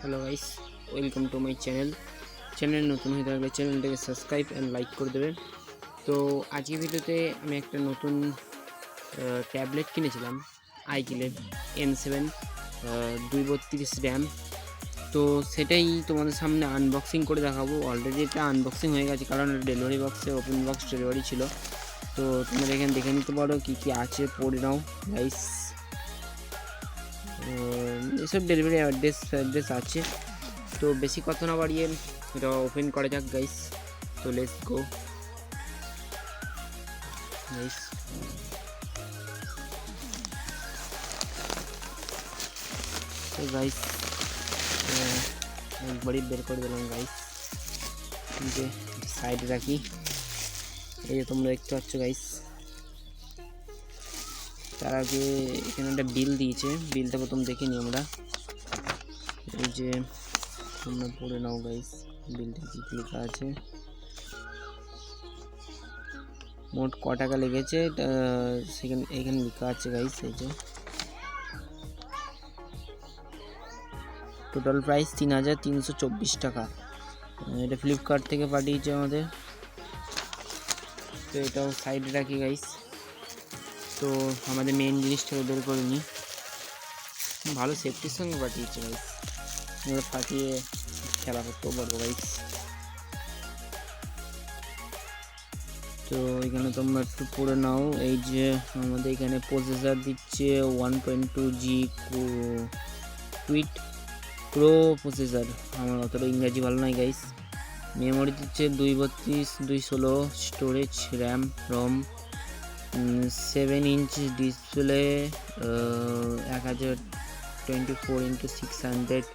Hello guys, welcome to my channel নতুন হয়ে থাকলে চ্যানেলটাকে সাবস্ক্রাইব অ্যান্ড লাইক করে দেবেন। তো আজকের ভিডিওতে আমি একটা নতুন ট্যাবলেট কিনেছিলাম আইকিলের M7 232 র্যাম। তো সেটাই তোমাদের সামনে আনবক্সিং করে দেখাবো। অলরেডি এটা আনবক্সিং হয়ে গেছে, কারণ ডেলিভারি বক্সে ওপেন বক্স ডেলিভারি ছিল। তো তোমরা এখানে দেখে নিতে পারো কী কী আছে, পড়ে নাও গাইস। এসব ডেলিভারি অ্যাড্রেস আছে। তো বেশি কথা না বাড়িয়ে এটা ওপেন করা যাক গাইস। তো লেটস গো গাইস। তো গাইস একবারই বের করে দিলাম গাইস, যে সাইডে রাখি। এই যে তোমরা দেখতে পাচ্ছ গাইস, তার আগে এখানে একটা বিল দিয়েছে, বিলটা প্রথম দেখে নিই আমরা। এই যে তোমরা পড়ে নাও গাইস, বিলটা কি লেখা আছে, মোট ক টাকা লেগেছে সেখানে এখানে লেখা আছে গাইস। এই যে টোটাল প্রাইস 3324 টাকা। এটা ফ্লিপকার্ট থেকে পাঠিয়েছে আমাদের। তো এটাও সাইডে রাখি গাইস। তো আমাদের মেন জিনিসটা বের করে নিই। ভালো সেফটির সঙ্গে পাঠিয়েছে গাইস, আমরা ফাটিয়ে খেলা করতেও পারবো গাইস। তো এখানে তোমরা একটু পড়ে নাও। এই যে আমাদের এখানে প্রসেসর দিচ্ছে 1.2G কুইট প্রো প্রসেসর। আমার অতটা ইংরাজি ভালো নয় গাইস। মেমোরি দিচ্ছে 232 216, storage RAM ROM, 7 inch display, 1024x600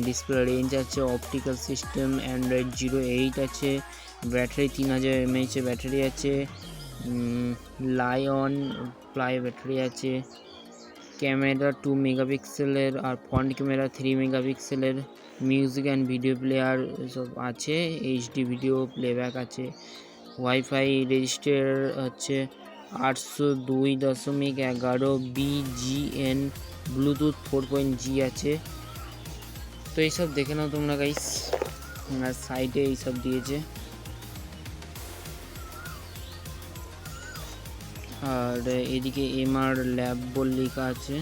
display range আছে, অপটিক্যাল সিস্টেম, অ্যান্ড্রয়েড 08 আছে, ব্যাটারি 3000 mAh ব্যাটারি আছে, লায়ন প্লাই ব্যাটারি আছে, ক্যামেরা 2 মেগাপিক্সেলের আর ফ্রন্ট ক্যামেরা 3 মেগাপিক্সেলের, মিউজিক অ্যান্ড ভিডিও প্লেয়ার সব আছে, এইচডি ভিডিও প্লেব্যাক আছে, ওয়াইফাই রেজিস্টার হচ্ছে 802.11 BGN, ব্লুটুথ 4.G আছে। তো এইসব দেখে নাও তোমরা গাইস। আর সাইডে এইসব দিয়েছে। আর এদিকে MR ল্যাব বল লেখা আছে।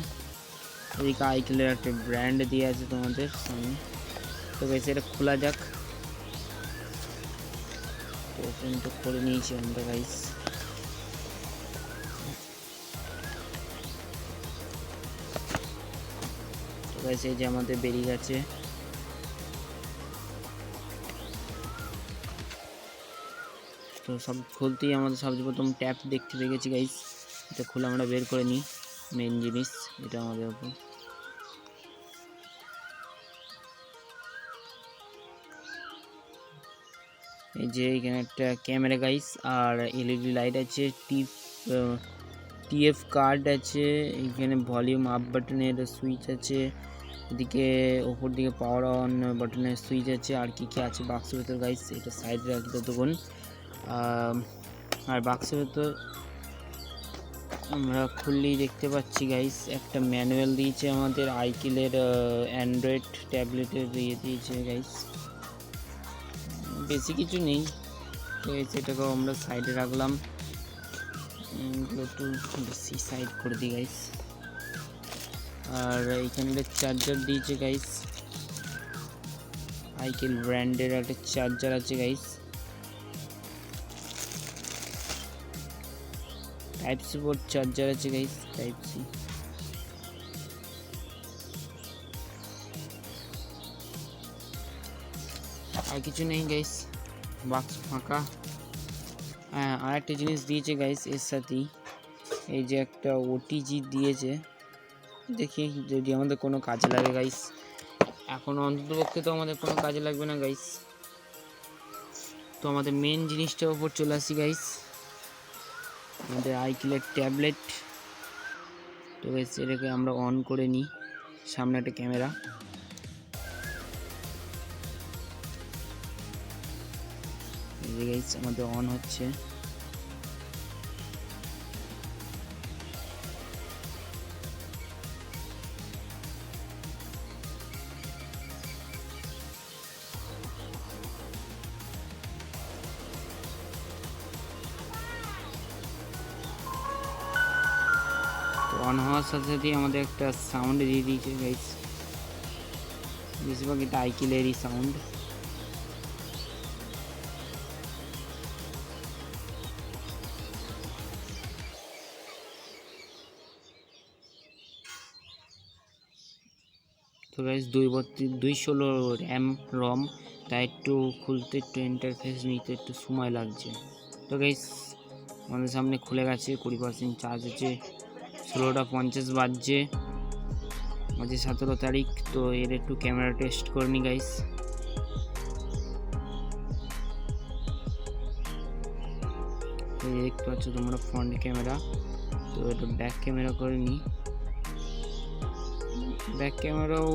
এদিকে আইকিলের একটা ব্র্যান্ড দিয়ে আছে তোমাদের সামনে। তো গাইস এটা খোলা যাক। তো ওপেন তো করে নিয়েছি আমরা গাইস। তো গাইস এই যে আমাদের বেরিয়ে গেছে। তো সব খুলতেই আমাদের সবচেয়ে প্রথম ট্যাপ দেখতে দেখেছি গাইস। এটা খুলে আমরা বের করে নিই মেন জিনিস, এটা আমাদের উপর। এই যে এখানে একটা ক্যামেরা গাইস, আর এলইডি লাইট আছে, টিএফ কার্ড আছে, এখানে ভলিউম আপ বাটনের সুইচ আছে, এদিকে ওপর দিকে পাওয়ার অন বাটনের সুইচ আছে। আর কি কি আছে বাক্সের ভেতর গাইস, এটা সাইডে রাখি ততক্ষণ। আর বাক্সের ভেতর আমরা খুললেই দেখতে পাচ্ছি গাইস একটা ম্যানুয়াল দিয়েছে আমাদের আইকিলের অ্যান্ড্রয়েড ট্যাবলেটের দিয়ে দিয়েছে গাইস। বেশি কিছু নেই। তো সেটাকেও আমরা সাইডে রাখলাম, একটু বেশি সাইড করে দিই গাইস। আর এইখানে একটা চার্জার দিয়েছে গাইস, আইকিল ব্র্যান্ডের একটা চার্জার আছে guys. Type C port charger আছে গাইস, টাইপ সি। আর কিছু নেই গাইস, বাক্স ফাঁকা। হ্যাঁ, আর একটা জিনিস দিয়েছে গাইস এর সাথেই, এই যে একটা ওটিজি দিয়েছে। দেখি যদি আমাদের কোনো কাজে লাগে গাইস। এখন অন্ততপক্ষে তো আমাদের কোনো কাজে লাগবে না গাইস। তো আমাদের মেন জিনিসটার উপর চলে আসি গাইস, আমাদের আইকিলের ট্যাবলেট। তো গাইস এটাকে আমরা অন করে নিই। সামনে একটা ক্যামেরা, এই যে গাইস আমাদের অন হচ্ছে। অন হওয়ার সাথে সাথেই আমাদের একটা সাউন্ড দিয়ে দিয়েছে গাইস, বেশিরভাগ এটা আইকিলেরই সাউন্ড। তো গাইস 216 র্যাম রম, তাই একটু খুলতে একটু ইন্টারফেস নিতে একটু সময় লাগছে। তো গাইস আমাদের সামনে খুলে গেছে, 20% চার্জ আছে, 16:50 বাজছে, আজ 17 তারিখ। তো এর একটু ক্যামেরা টেস্ট করে নি গাইস। এই দেখতে পাচ্ছ তোমরা ফ্রন্ট ক্যামেরা, তো এটা ব্যাক ক্যামেরা করে নি। ব্যাক ক্যামেরাও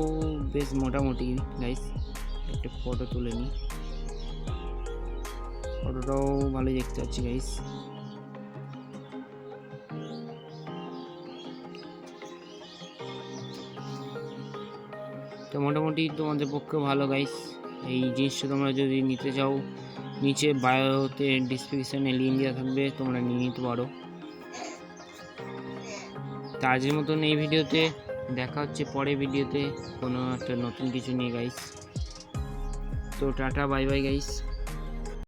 বেশ মোটামুটি গাইস, একটা ফটো তুলে নি, ফটোটাও ভালোই দেখতে পাচ্ছি গাইস। তো মোটামুটি তোমাদের পক্ষে ভালো গাইস। এই জিনিসটা তোমরা যদি নিতে চাও, নিচে বায়োতে ডিসক্রিপশনে লিঙ্ক দেওয়া থাকবে, তোমরা নিয়ে নিতে পারো। তো আজকের মতন এই ভিডিওতে, দেখা হচ্ছে পরের ভিডিওতে কোনো একটা নতুন কিছু নিয়ে গাইস। তো টাটা বাই বাই গাইস।